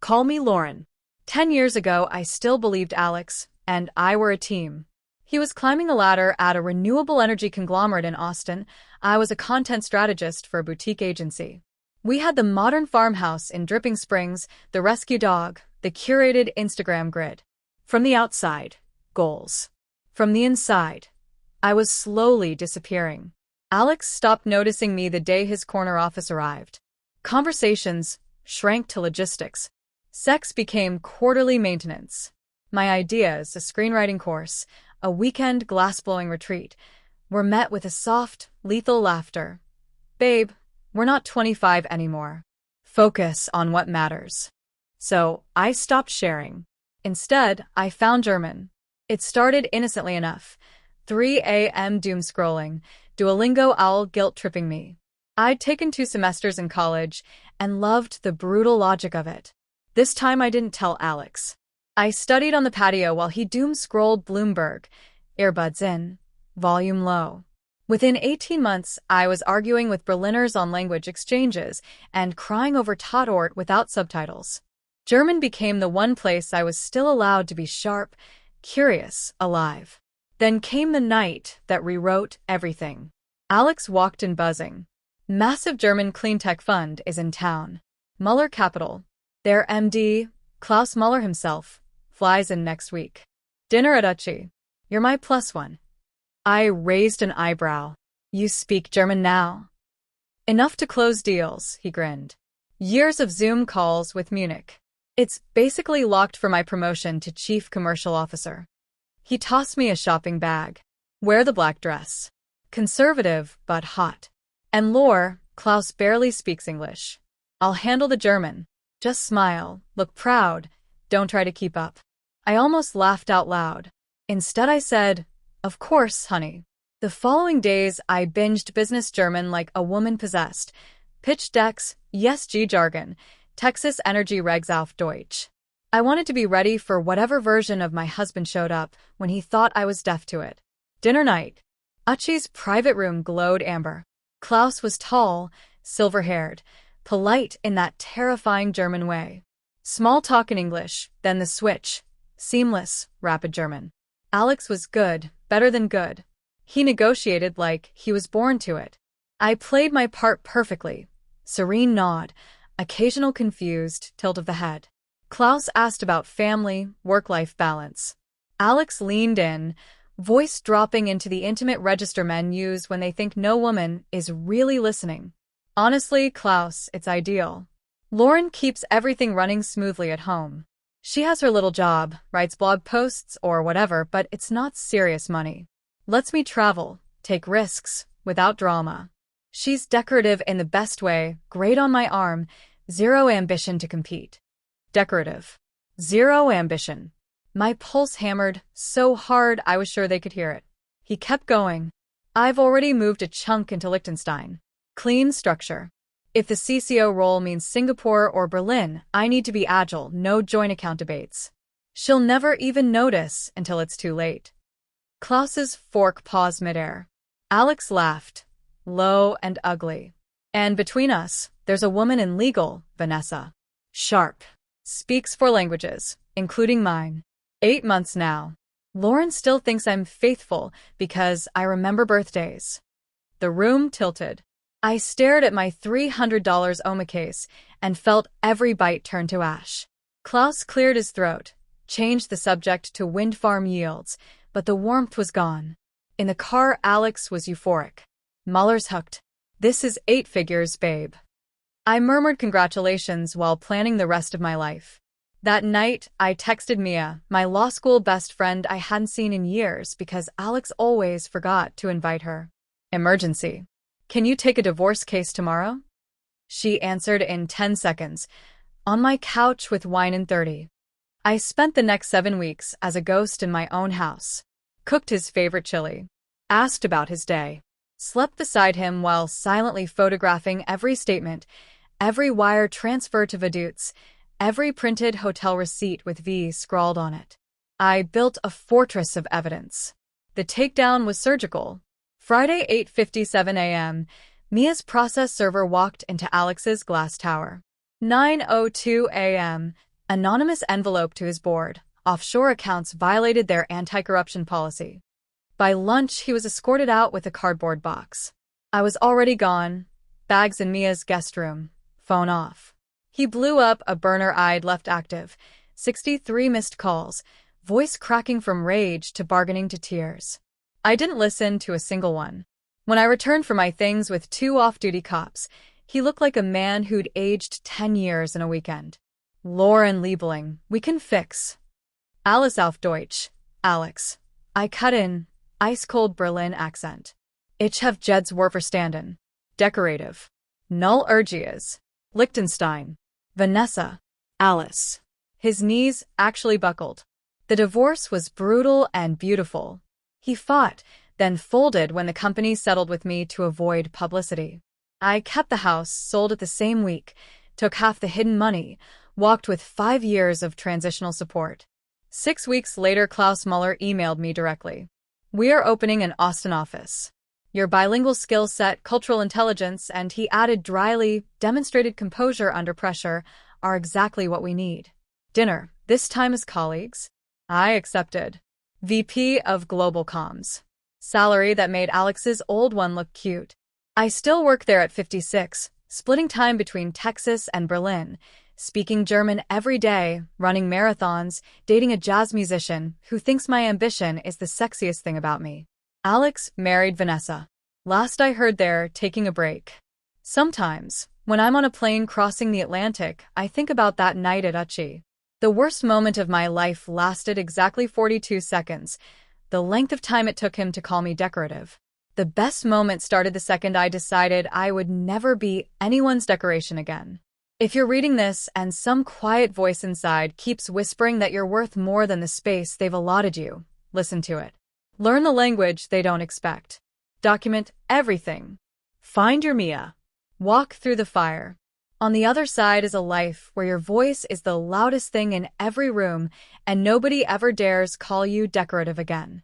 Call me Lauren. 10 years ago, I still believed Alex and I were a team. He was climbing a ladder at a renewable energy conglomerate in Austin. I was a content strategist for a boutique agency. We had the modern farmhouse in Dripping Springs, the rescue dog, the curated Instagram grid. From the outside, goals. From the inside, I was slowly disappearing. Alex stopped noticing me the day his corner office arrived. Conversations shrank to logistics. Sex became quarterly maintenance. My ideas, a screenwriting course, a weekend glass-blowing retreat, were met with a soft, lethal laughter. Babe, we're not 25 anymore. Focus on what matters. So, I stopped sharing. Instead, I found German. It started innocently enough. 3 a.m. doom scrolling, Duolingo owl guilt-tripping me. I'd taken 2 semesters in college and loved the brutal logic of it. This time I didn't tell Alex. I studied on the patio while he doom-scrolled Bloomberg, earbuds in, volume low. Within 18 months, I was arguing with Berliners on language exchanges and crying over Tatort without subtitles. German became the one place I was still allowed to be sharp, curious, alive. Then came the night that rewrote everything. Alex walked in buzzing. Massive German cleantech fund is in town. Muller Capital. Their MD, Klaus Muller himself, flies in next week. Dinner at Uchi. You're my +1. I raised an eyebrow. You speak German now? Enough to close deals, he grinned. Years of Zoom calls with Munich. It's basically locked for my promotion to chief commercial officer. He tossed me a shopping bag. Wear the black dress. Conservative, but hot. And lore, Klaus barely speaks English. I'll handle the German. Just smile, look proud, don't try to keep up. I almost laughed out loud. Instead I said, of course, honey. The following days I binged business German like a woman possessed. Pitch decks, ESG jargon, Texas Energy Regs auf Deutsch. I wanted to be ready for whatever version of my husband showed up when he thought I was deaf to it. Dinner night. Uchi's private room glowed amber. Klaus was tall, silver-haired, polite in that terrifying German way. Small talk in English, then the switch. Seamless, rapid German. Alex was good, better than good. He negotiated like he was born to it. I played my part perfectly. Serene nod, occasional confused tilt of the head. Klaus asked about family, work-life balance. Alex leaned in, voice dropping into the intimate register men use when they think no woman is really listening. Honestly, Klaus, it's ideal. Lauren keeps everything running smoothly at home. She has her little job, writes blog posts or whatever, but it's not serious money. Lets me travel, take risks, without drama. She's decorative in the best way, great on my arm, zero ambition to compete. Decorative. Zero ambition. My pulse hammered so hard I was sure they could hear it. He kept going. I've already moved a chunk into Liechtenstein. Clean structure. If the CCO role means Singapore or Berlin, I need to be agile, no joint account debates. She'll never even notice until it's too late. Klaus's fork paused midair. Alex laughed, low and ugly. And between us, there's a woman in legal, Vanessa. Sharp. Speaks 4 languages, including mine. 8 months now. Lauren still thinks I'm faithful because I remember birthdays. The room tilted. I stared at my $300 OMA case and felt every bite turn to ash. Klaus cleared his throat, changed the subject to wind farm yields, but the warmth was gone. In the car, Alex was euphoric. Muller's hooked. This is 8 figures, babe. I murmured congratulations while planning the rest of my life. That night, I texted Mia, my law school best friend I hadn't seen in years because Alex always forgot to invite her. Emergency. Can you take a divorce case tomorrow? She answered in 10 seconds, on my couch with wine and 30. I spent the next 7 weeks as a ghost in my own house. Cooked his favorite chili. Asked about his day. Slept beside him while silently photographing every statement, every wire transfer to Vaduz, every printed hotel receipt with V scrawled on it. I built a fortress of evidence. The takedown was surgical. Friday, 8:57 a.m., Mia's process server walked into Alex's glass tower. 9:02 a.m., Anonymous envelope to his board. Offshore accounts violated their anti-corruption policy. By lunch, he was escorted out with a cardboard box. I was already gone. Bags in Mia's guest room. Phone off. He blew up, a burner-eyed left active. 63 missed calls. Voice cracking from rage to bargaining to tears. I didn't listen to a single one. When I returned for my things with 2 off-duty cops, he looked like a man who'd aged 10 years in a weekend. Lauren Liebeling, we can fix. Alles auf Deutsch. Alex. I cut in. Ice-cold Berlin accent. Ich have Jed's verstanden. Decorative. Null Urgias. Liechtenstein. Vanessa. Alice. His knees actually buckled. The divorce was brutal and beautiful. He fought, then folded when the company settled with me to avoid publicity. I kept the house, sold it the same week, took half the hidden money, walked with 5 years of transitional support. 6 weeks later, Klaus Muller emailed me directly. We are opening an Austin office. Your bilingual skill set, cultural intelligence, and he added dryly, demonstrated composure under pressure, are exactly what we need. Dinner, this time as colleagues. I accepted. VP of Global Comms. Salary that made Alex's old one look cute. I still work there at 56, splitting time between Texas and Berlin, speaking German every day, running marathons, dating a jazz musician who thinks my ambition is the sexiest thing about me. Alex married Vanessa. Last I heard, they're taking a break. Sometimes, when I'm on a plane crossing the Atlantic, I think about that night at Uchi. The worst moment of my life lasted exactly 42 seconds, the length of time it took him to call me decorative. The best moment started the second I decided I would never be anyone's decoration again. If you're reading this and some quiet voice inside keeps whispering that you're worth more than the space they've allotted you, listen to it. Learn the language they don't expect. Document everything. Find your Mia. Walk through the fire. On the other side is a life where your voice is the loudest thing in every room and nobody ever dares call you decorative again.